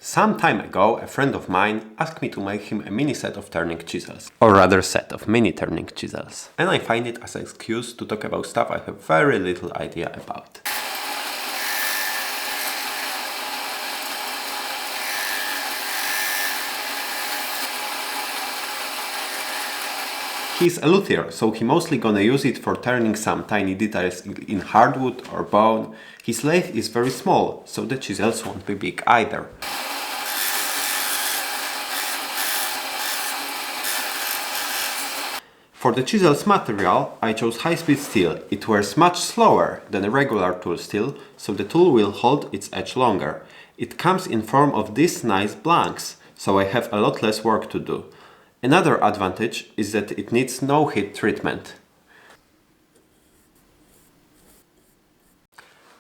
Some time ago, a friend of mine asked me to make him a mini set of turning chisels, or rather set of mini turning chisels. And I find it as an excuse to talk about stuff I have very little idea about. He's a luthier, so he mostly gonna use it for turning some tiny details in hardwood or bone. His lathe is very small, so the chisels won't be big either. For the chisels material, I chose high-speed steel. It wears much slower than a regular tool steel, so the tool will hold its edge longer. It comes in form of these nice blanks, so I have a lot less work to do. Another advantage is that it needs no heat treatment.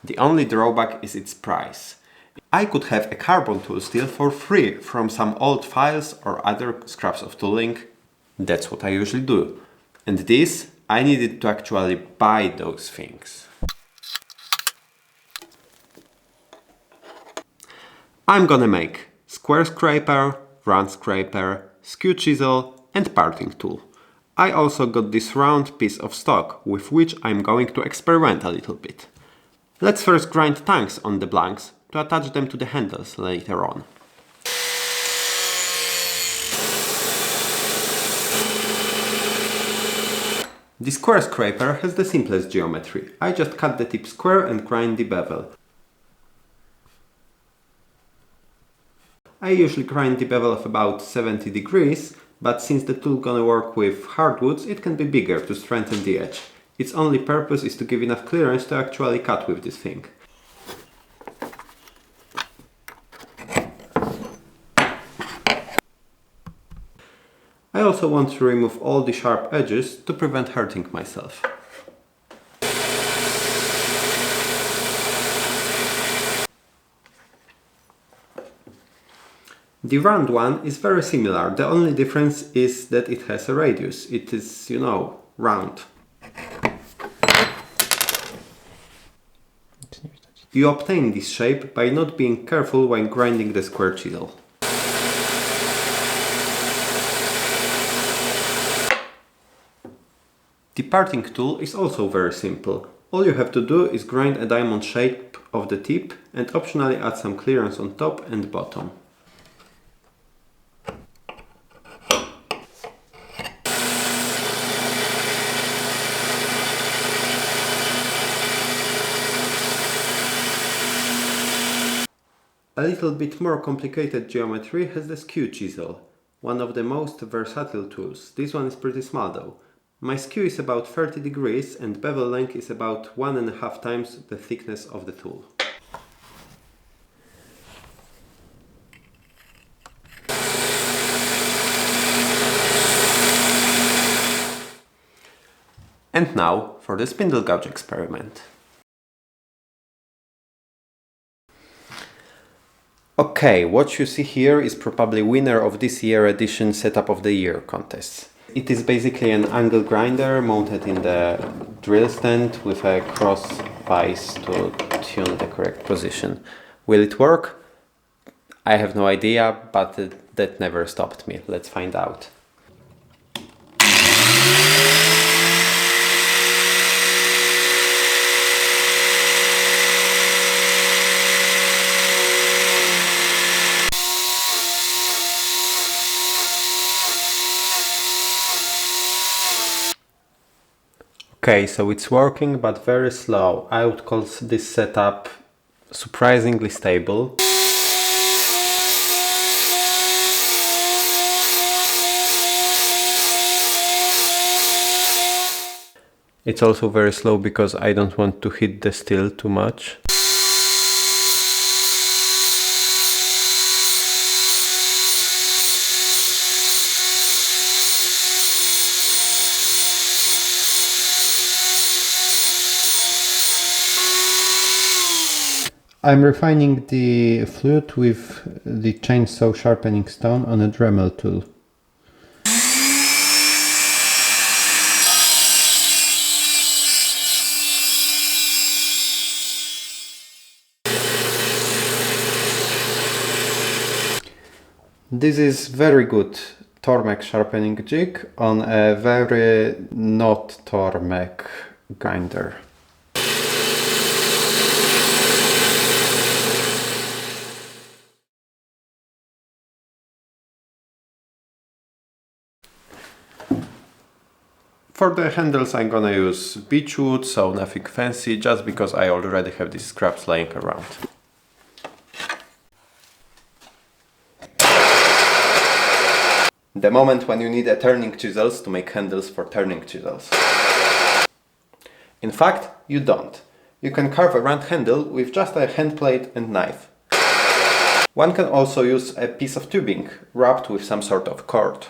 The only drawback is its price. I could have a carbon tool steel for free from some old files or other scraps of tooling. That's what I usually do. And this, I needed to actually buy those things. I'm gonna make square scraper, round scraper, skew chisel and parting tool. I also got this round piece of stock with which I'm going to experiment a little bit. Let's first grind tanks on the blanks to attach them to the handles later on. The square scraper has the simplest geometry. I just cut the tip square and grind the bevel. I usually grind the bevel of about 70 degrees, but since the tool gonna work with hardwoods, it can be bigger to strengthen the edge. Its only purpose is to give enough clearance to actually cut with this thing. I also want to remove all the sharp edges to prevent hurting myself. The round one is very similar, the only difference is that it has a radius. It is, round. You obtain this shape by not being careful when grinding the square chisel. The parting tool is also very simple. All you have to do is grind a diamond shape of the tip and optionally add some clearance on top and bottom. A little bit more complicated geometry has the skew chisel, one of the most versatile tools. This one is pretty small though. My skew is about 30 degrees and bevel length is about 1.5 times the thickness of the tool. And now for the spindle gouge experiment. Okay, what you see here is probably winner of this year edition Setup of the Year contest. It is basically an angle grinder mounted in the drill stand with a cross vise to tune the correct position. Will it work? I have no idea, but that never stopped me. Let's find out. Okay, so it's working but very slow. I would call this setup surprisingly stable. It's also very slow because I don't want to hit the steel too much. I'm refining the fluid with the chainsaw sharpening stone on a Dremel tool. This is very good Tormek sharpening jig on a very not Tormek grinder. For the handles I'm gonna use beechwood, so nothing fancy, just because I already have these scraps laying around. The moment when you need a turning chisels to make handles for turning chisels. In fact, you don't. You can carve a round handle with just a hand plate and knife. One can also use a piece of tubing wrapped with some sort of cord.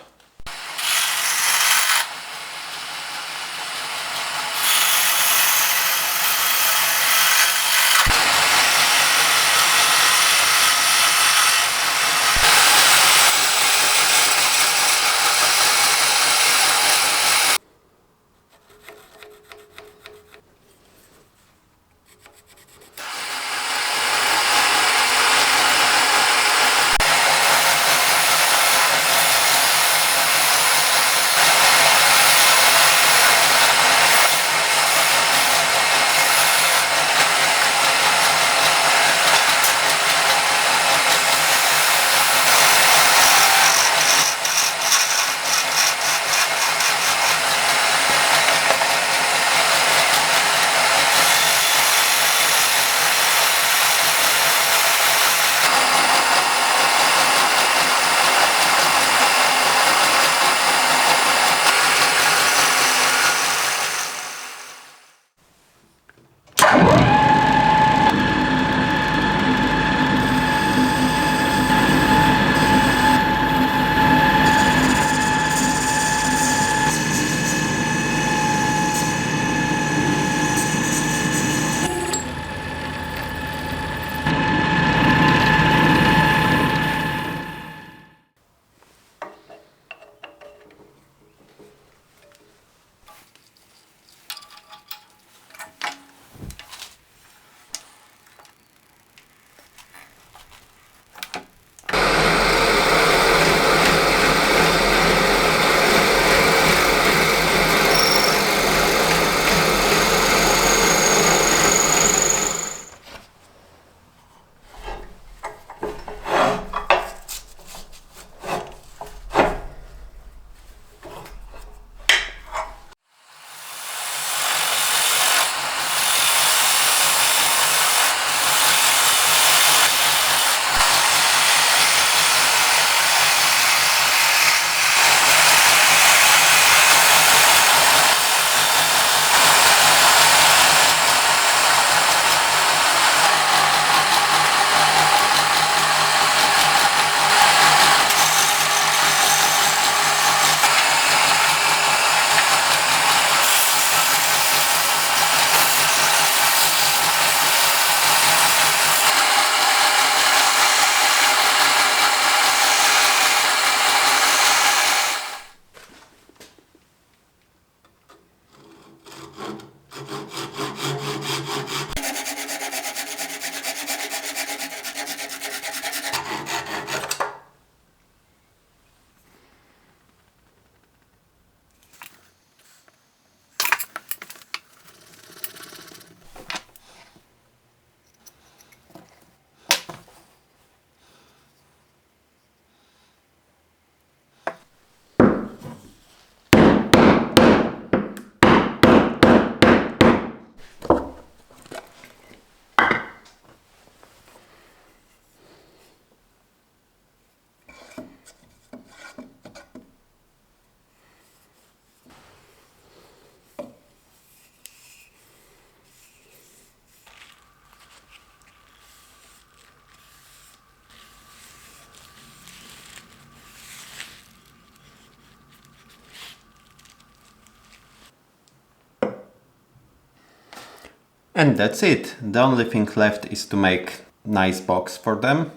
And that's it. The only thing left is to make nice box for them.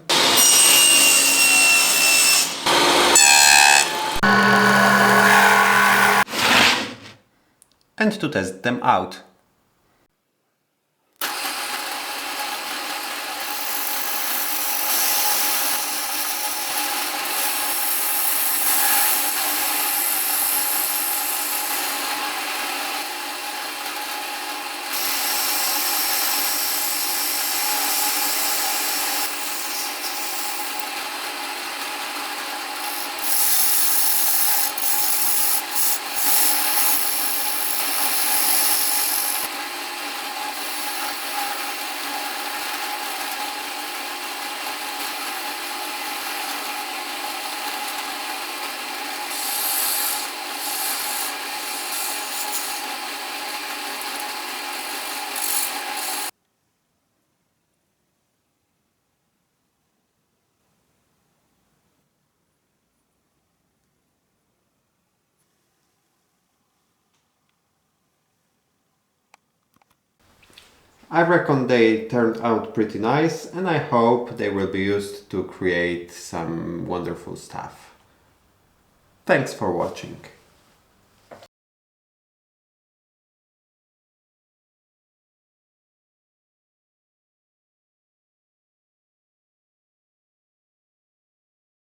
And to test them out. I reckon they turned out pretty nice, and I hope they will be used to create some wonderful stuff. Thanks for watching.